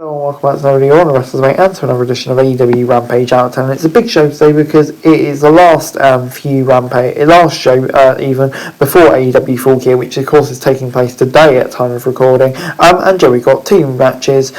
Hello and welcome back to another video on the Wrestlers Mate and to another edition of AEW Rampage Out. And it's a big show today because it is the last show even before AEW Full Gear, which of course is taking place today at time of recording. And we've got four matches,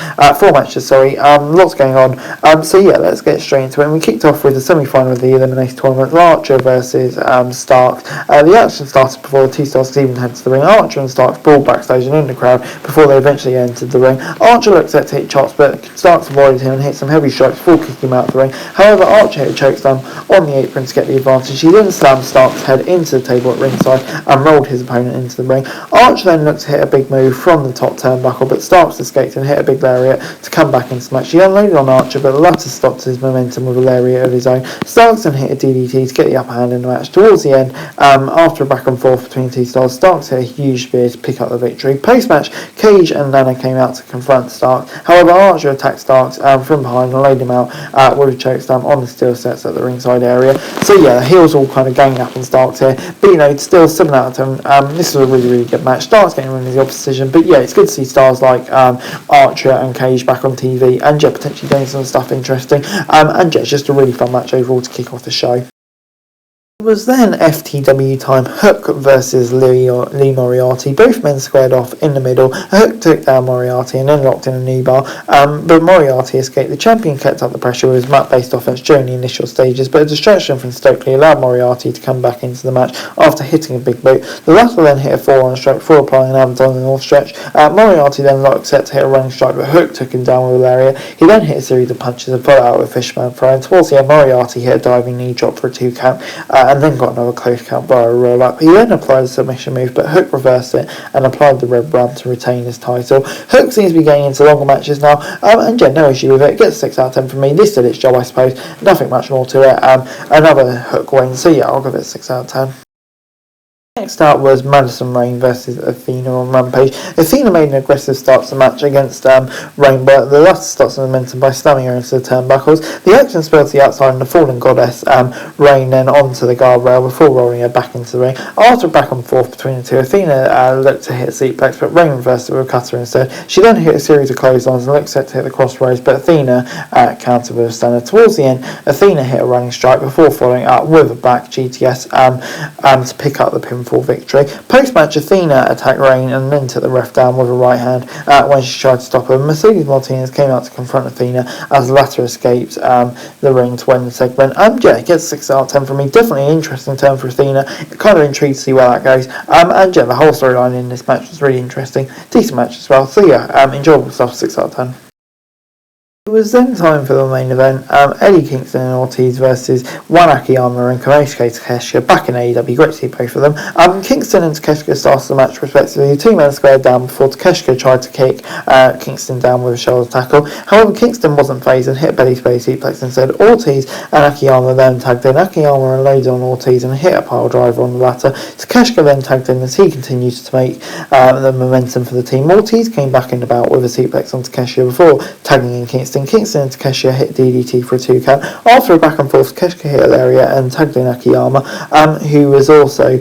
lots going on. So yeah, let's get straight into it. And we kicked off with the semi-final of the Elimination Tournament, Archer versus Starks. The action started before the two Starks even headed to the ring. Archer and Starks brawled backstage and in the crowd before they eventually entered the ring. Archer looked set to hit chops, but Starks avoided him and hit some heavy strikes before kicking him out of the ring. However, Archer hit a chokeslam on the apron to get the advantage. He then slammed Starks' head into the table at ringside and rolled his opponent into the ring. Archer then looked to hit a big move from the top turnbuckle, but Starks escaped and hit a big lariat to come back into the match. He unloaded on Archer, but the latter stopped his momentum with a lariat of his own. Starks then hit a DDT to get the upper hand in the match. Towards the end, after a back and forth between the two stars, Starks hit a huge spear to pick up the victory. Post-match, Cage and Nana came out to confront Starks. However, Archer attacked Starks from behind and laid him out with a chokeslam on the steel sets at the ringside area. So yeah, the heels all kind of ganging up on Starks here, but still 7 out of 10. This was a really good match. Starks getting rid of the opposition, but yeah, it's good to see stars like Archer and Cage back on TV and potentially doing some stuff interesting. And it's just a really fun match overall to kick off the show. It was then FTW time, Hook versus Lee Moriarty. Both men squared off in the middle. Hook took down Moriarty and then locked in a knee bar, but Moriarty escaped. The champion kept up the pressure with his mat-based offense during the initial stages, but a distraction from Stokely allowed Moriarty to come back into the match after hitting a big boot. The latter then hit a forearm strike before applying an Abaddon North stretch. Moriarty then looked set to hit a running strike, but Hook took him down with a lariat. He then hit a series of punches and followed out with a Fishman throw, and towards the end Moriarty hit a diving knee drop for a 2 count. And then got another close count via a roll up. He then applied a submission move, but Hook reversed it and applied the Red Ram to retain his title. Hook seems to be getting into longer matches now, and no issue with it. It gets 6 out of 10 from me. This did its job, I suppose. Nothing much more to it. Another Hook win, so yeah, I'll give it 6 out of 10. Next out was Madison Rayne versus Athena on Rampage. Athena made an aggressive start to the match against Rayne, but the latter starts the momentum by slamming her into the turnbuckles. The action spilled to the outside and the fallen goddess Rayne then onto the guardrail before rolling her back into the ring. After a back and forth between the two, Athena looked to hit a seatplex, but Rayne reversed it with a cutter instead. She then hit a series of clotheslines and looked set to hit the crossroads, but Athena countered with a stunner. Towards the end, Athena hit a running strike before following up with a back GTS to pick up the pinfall victory. Post-match, Athena attacked Rayne and then took the ref down with a right hand when she tried to stop her. Mercedes Martinez came out to confront Athena as the latter escaped the ring to win the segment. It gets 6 out of 10 from me. Definitely an interesting turn for Athena. Kind of intrigued to see where that goes. The whole storyline in this match was really interesting. Decent match as well. So yeah, enjoyable stuff. 6 out of 10. It was then time for the main event, Eddie Kingston and Ortiz versus Juan Akiyama and Konosuke Takeshita back in AEW. Great to see both of them. Kingston and Takeshita started the match respectively. The two men squared down before Takeshita tried to kick Kingston down with a shoulder tackle. However, Kingston wasn't phased and hit a belly space suplex instead. Ortiz and Akiyama then tagged in. Akiyama unloaded on Ortiz and hit a pile driver on the latter. Takeshita then tagged in as he continued to make the momentum for the team. Ortiz came back in the bout with a suplex on Takeshita before tagging in Kingston. Kingston and Takeshita hit DDT for a 2 count. After a back and forth, Takeshita hit a lariat and tagged in Akiyama, who was also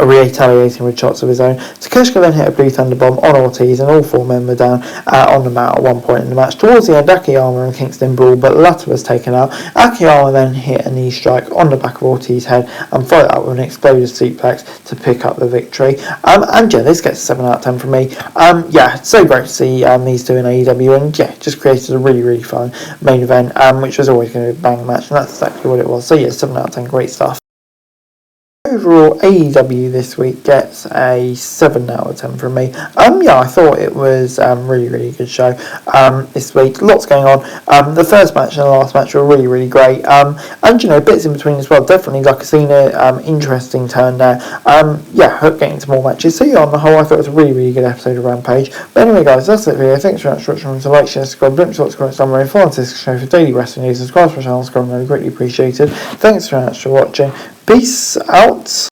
retaliating with shots of his own. Takeshita then hit a Blue Thunder Bomb on Ortiz and all 4 men were down on the mat at one point in the match. Towards the end, Akiyama and Kingston brawled, but the latter was taken out. Akiyama then hit a knee strike on the back of Ortiz's head and followed up with an explosive suplex to pick up the victory. This gets 7 out of 10 from me. It's so great to see these two in AEW, and just created a really fun main event, which was always going to be a bang match, and that's exactly what it was. So 7 out of 10, great stuff. Overall, AEW this week gets a 7 out of 10 from me. I thought it was really good show this week. Lots going on. The first match and the last match were really great. Bits in between as well. Definitely like Cena, interesting turn there. Hook getting into more matches. So on the whole, I thought it was a really good episode of Rampage. But anyway, guys, that's it for the video. Thanks very much for watching. So like, share, subscribe, don't forget to comment, summary, follow this show for daily wrestling news. Subscribe to my channel, subscribe, really greatly appreciated. Thanks very much for watching. Peace out.